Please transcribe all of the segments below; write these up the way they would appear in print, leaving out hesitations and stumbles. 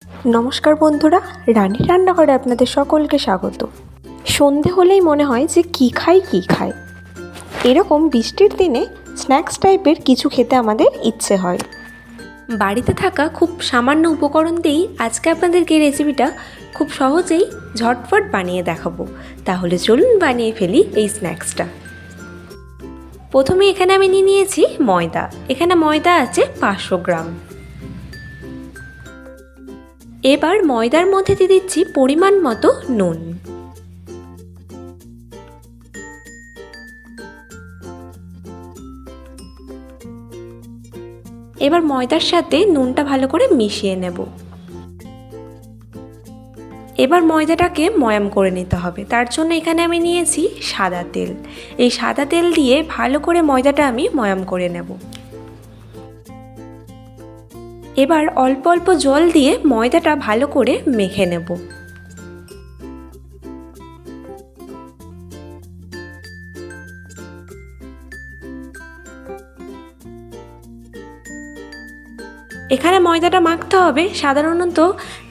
নমস্কার বন্ধুরা, রানীর রান্নাঘরে আপনাদের সকলকে স্বাগত। সন্ধে হলেই মনে হয় যে কী খাই। এরকম বৃষ্টির দিনে স্ন্যাক্স টাইপের কিছু খেতে আমাদের ইচ্ছে হয়। বাড়িতে থাকা খুব সামান্য উপকরণ দিয়েই আজকে আপনাদেরকে এই রেসিপিটা খুব সহজেই ঝটপট বানিয়ে দেখাবো। তাহলে চলুন বানিয়ে ফেলি এই স্ন্যাক্সটা। প্রথমে এখানে আমি নিয়ে নিয়েছি ময়দা। এখানে ময়দা আছে 500 গ্রাম। এবার ময়দার মধ্যে দিয়ে দিচ্ছি পরিমাণ মতো নুন। এবার ময়দার সাথে নুনটা ভালো করে মিশিয়ে নেব। এবার ময়দাটাকে ময়াম করে নিতে হবে। তার জন্য এখানে আমি নিয়েছি সাদা তেল। এই সাদা তেল দিয়ে ভালো করে ময়দাটা আমি ময়াম করে নেব। এবার অল্প অল্প জল দিয়ে ময়দাটা ভালো করে মেখে নেব। এখানে ময়দাটা মাখতে হবে সাধারণত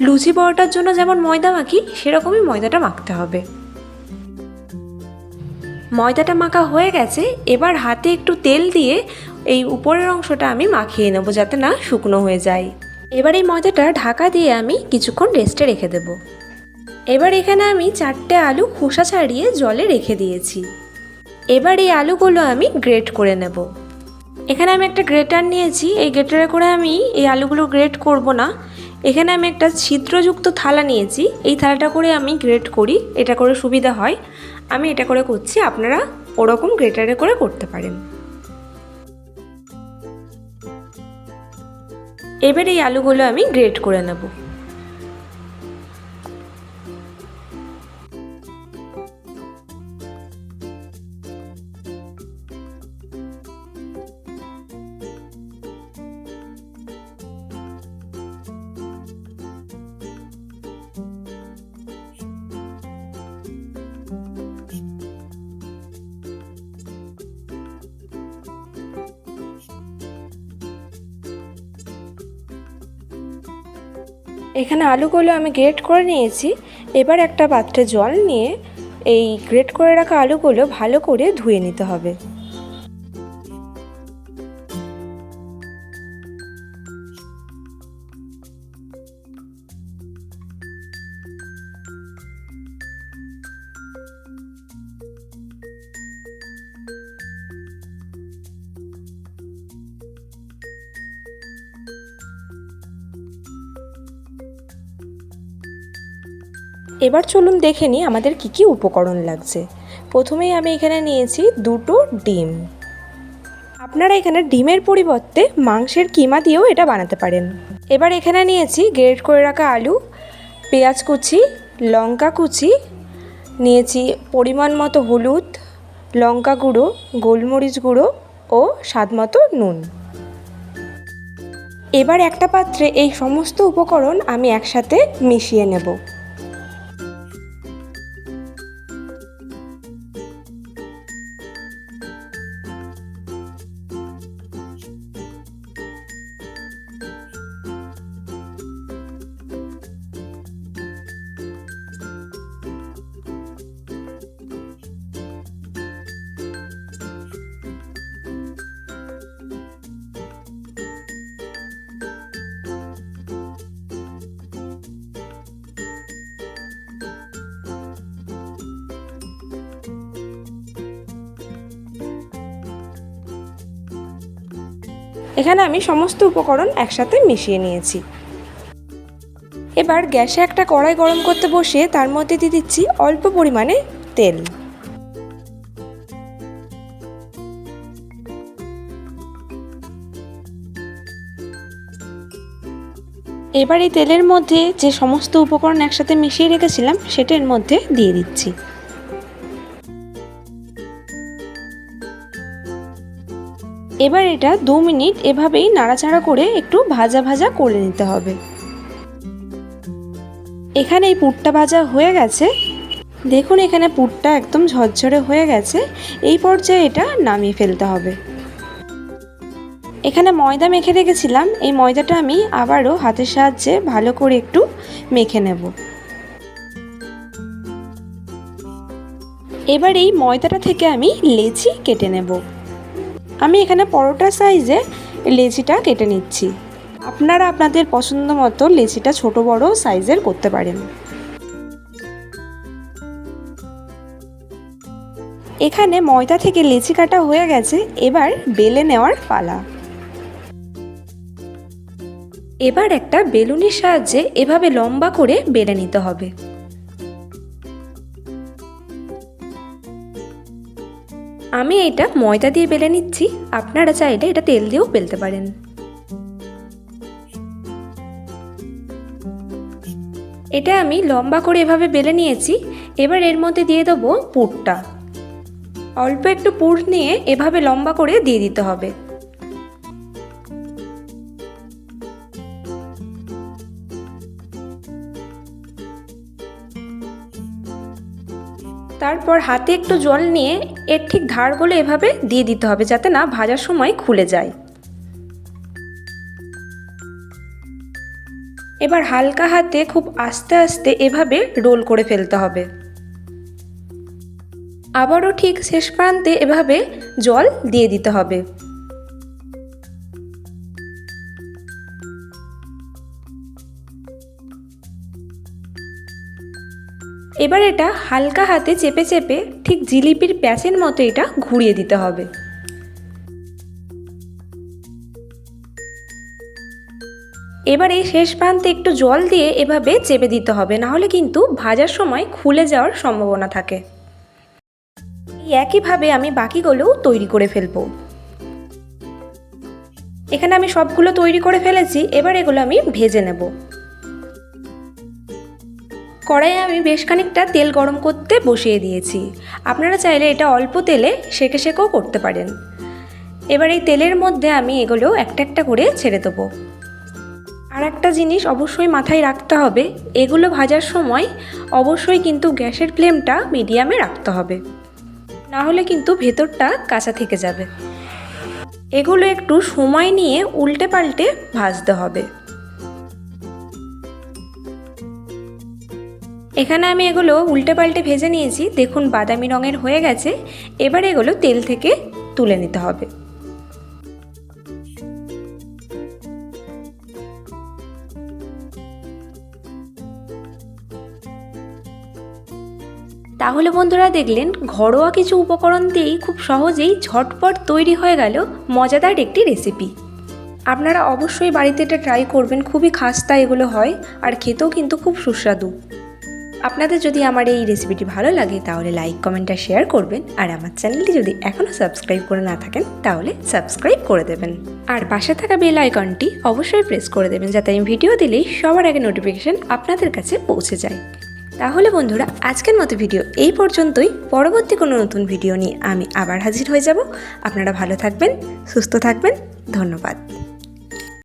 লুচি পরোটার জন্য যেমন ময়দা মাখি সেরকমই ময়দাটা মাখতে হবে। ময়দাটা মাখা হয়ে গেছে। এবার হাতে একটু তেল দিয়ে এই উপরের অংশটা আমি মাখিয়ে নেব যাতে না শুকনো হয়ে যায়। এবার এই ময়দাটা ঢাকা দিয়ে আমি কিছুক্ষণ রেস্টে রেখে দেব। এবার এখানে আমি 4টে আলু খোসা ছাড়িয়ে জলে রেখে দিয়েছি। এবার এই আলুগুলো আমি গ্রেট করে নেব। এখানে আমি একটা গ্রেটার নিয়েছি। এই গ্রেটারে করে আমি এই আলুগুলো গ্রেট করব না। এখানে আমি একটা ছিদ্রযুক্ত থালা নিয়েছি। এই থালাটা করে আমি গ্রেট করি, এটা করে সুবিধা হয়। আমি এটা করে করছি, আপনারা ওরকম গ্রেটারে করে করতে পারেন। এবার এই আলুগুলো আমি গ্রেট করে নেব। এখানে আলুগুলো আমি গ্রেট করে নিয়েছি। এবার একটা পাত্রে জল নিয়ে এই গ্রেট করে রাখা আলুগুলো ভালো করে ধুয়ে নিতে হবে। এবার চলুন দেখে নিই আমাদের কি কি উপকরণ লাগছে। প্রথমেই আমি এখানে নিয়েছি 2টো ডিম। আপনারা এখানে ডিমের পরিবর্তে মাংসের কিমা দিয়েও এটা বানাতে পারেন। এবার এখানে নিয়েছি গ্রেট করে রাখা আলু, পেঁয়াজ কুচি, লঙ্কা কুচি, নিয়েছি পরিমাণ মতো হলুদ, লঙ্কা গুঁড়ো, গোলমরিচ গুঁড়ো ও স্বাদমতো নুন। এবার একটা পাত্রে এই সমস্ত উপকরণ আমি একসাথে মিশিয়ে নেব। এখানে আমি সমস্ত উপকরণ একসাথে মিশিয়ে নিয়েছি। এবার গ্যাসে একটা কড়াই গরম করতে বসিয়ে তার মধ্যে দিয়ে দিচ্ছি অল্প পরিমাণে তেল। এবার এই তেলের মধ্যে যে সমস্ত উপকরণ একসাথে মিশিয়ে রেখেছিলাম সেটা এর মধ্যে দিয়ে দিচ্ছি। এবার এটা 2 মিনিট এভাবেই নাড়াচাড়া করে একটু ভাজা ভাজা করে নিতে হবে। এখানে এই পুরটা ভাজা হয়ে গেছে। দেখুন এখানে পুরটা একদম ঝরঝরে হয়ে গেছে। এই পর্যায়ে এটা নামিয়ে ফেলতে হবে। এখানে ময়দা মেখে রেখেছিলাম, এই ময়দাটা আমি আবারও হাতের সাহায্যে ভালো করে একটু মেখে নেব। এবার এই ময়দাটা থেকে আমি লেচি কেটে নেব। আমি এখানে পরোটা সাইজে লেচিটা কেটে নিচ্ছি। আপনারা আপনাদের পছন্দ মতো লেচিটা ছোট বড় সাইজের করতে পারেন। এখানে ময়দা থেকে লেচি কাটা হয়ে গেছে, এবার বেলে নেওয়ার পালা। এবার একটা বেলুনের সাহায্যে এভাবে লম্বা করে বেলে নিতে হবে। আমি এটা ময়দা দিয়ে বেলে নিচ্ছি, আপনারা চাইলে এটা তেল দিয়েও বেলতে পারেন। এটা আমি লম্বা করে এভাবে বেলে নিয়েছি। এবার এর মধ্যে দিয়ে দেবো পুরটা। অল্প একটু পুর নিয়ে এভাবে লম্বা করে দিয়ে দিতে হবে। তারপর হাতে একটু জল নিয়ে এর ঠিক ধারগুলো এভাবে দিয়ে দিতে হবে, যাতে না ভাজার সময় খুলে যায়। এবার হালকা হাতে খুব আস্তে আস্তে এভাবে রোল করে ফেলতে হবে। আবারও ঠিক শেষ প্রান্তে এভাবে জল দিয়ে দিতে হবে। এবার এটা হালকা হাতে চেপে চেপে ঠিক জিলিপির প্যাচের মতো এটা ঘুরিয়ে দিতে হবে। এবার এই শেষ প্রান্তে একটু জল দিয়ে এভাবে চেপে দিতে হবে, না হলে কিন্তু ভাজার সময় খুলে যাওয়ার সম্ভাবনা থাকে। এই একইভাবে আমি বাকিগুলোও তৈরি করে ফেলবো। এখানে আমি সবগুলো তৈরি করে ফেলেছি, এবার এগুলো আমি ভেজে নেব। কড়াইয়ে আমি বেশ খানিকটা তেল গরম করতে বসিয়ে দিয়েছি। আপনারা চাইলে এটা অল্প তেলে সেঁকে সেঁকেও করতে পারেন। এবার এই তেলের মধ্যে আমি এগুলো একটা একটা করে ছেড়ে দেবো। আর একটা জিনিস অবশ্যই মাথায় রাখতে হবে, এগুলো ভাজার সময় অবশ্যই কিন্তু গ্যাসের ফ্লেমটা মিডিয়ামে রাখতে হবে, না হলে কিন্তু ভেতরটা কাঁচা থেকে যাবে। এগুলো একটু সময় নিয়ে উল্টে পাল্টে ভাজতে হবে। এখানে আমি এগুলো উল্টে পাল্টে ভেজে নিয়েছি, দেখুন বাদামি রঙের হয়ে গেছে। এবার এগুলো তেল থেকে তুলে নিতে হবে। তাহলে বন্ধুরা দেখলেন, ঘরোয়া কিছু উপকরণ দিয়েই খুব সহজেই ঝটপট তৈরি হয়ে গেল মজাদার একটি রেসিপি। আপনারা অবশ্যই বাড়িতে এটা ট্রাই করবেন, খুবই খাস্তা এগুলো হয় আর খেতেও কিন্তু খুব সুস্বাদু। আপনাদের যদি আমার এই রেসিপিটি ভালো লাগে তাহলে লাইক কমেন্ট আর শেয়ার করবেন, আর আমার চ্যানেলটি যদি এখনও সাবস্ক্রাইব করে না থাকেন তাহলে সাবস্ক্রাইব করে দেবেন, আর পাশে থাকা বেল আইকনটি অবশ্যই প্রেস করে দেবেন, যাতে আমি ভিডিও দিলেই সবার আগে নোটিফিকেশান আপনাদের কাছে পৌঁছে যায়। তাহলে বন্ধুরা, আজকের মতো ভিডিও এই পর্যন্তই। পরবর্তী কোনো নতুন ভিডিও নিয়ে আমি আবার হাজির হয়ে যাব। আপনারা ভালো থাকবেন, সুস্থ থাকবেন। ধন্যবাদ।